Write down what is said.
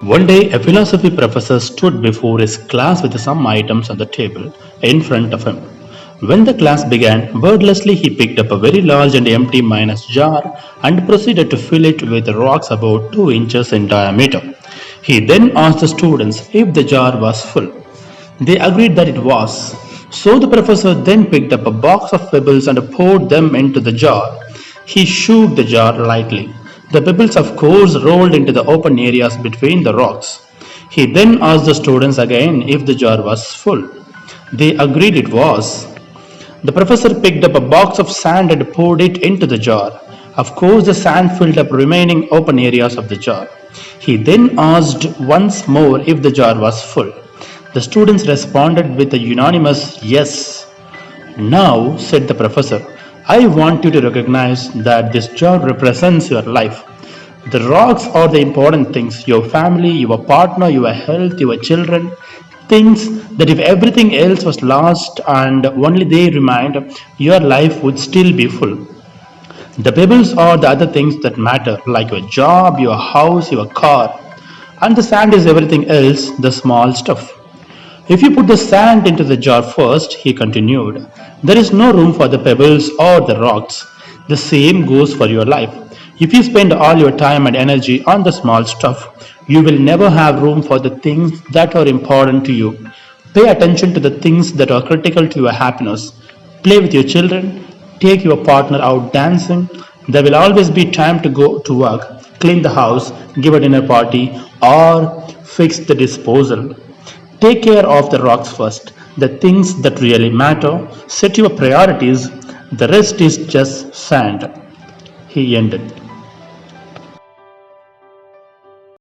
One day, a philosophy professor stood before his class with some items on the table in front of him. When the class began, wordlessly he picked up a very large and empty mayonnaise jar and proceeded to fill it with rocks about 2 inches in diameter. He then asked the students if the jar was full. They agreed that it was. So the professor then picked up a box of pebbles and poured them into the jar. He shook the jar lightly. The pebbles, of course, rolled into the open areas between the rocks. He then asked the students again if the jar was full. They agreed it was. The professor picked up a box of sand and poured it into the jar. Of course, the sand filled up remaining open areas of the jar. He then asked once more if the jar was full. The students responded with a unanimous yes. Now, said the professor, I want you to recognize that this jar represents your life. The rocks are the important things, your family, your partner, your health, your children, things that if everything else was lost and only they remained, your life would still be full. The pebbles are the other things that matter, like your job, your house, your car, and the sand is everything else, the small stuff. If you put the sand into the jar first, he continued, there is no room for the pebbles or the rocks. The same goes for your life. If you spend all your time and energy on the small stuff, you will never have room for the things that are important to you. Pay attention to the things that are critical to your happiness. Play with your children. Take your partner out dancing. There will always be time to go to work, clean the house, give a dinner party, or fix the disposal. Take care of the rocks first, the things that really matter. Set your priorities. The rest is just sand. He ended.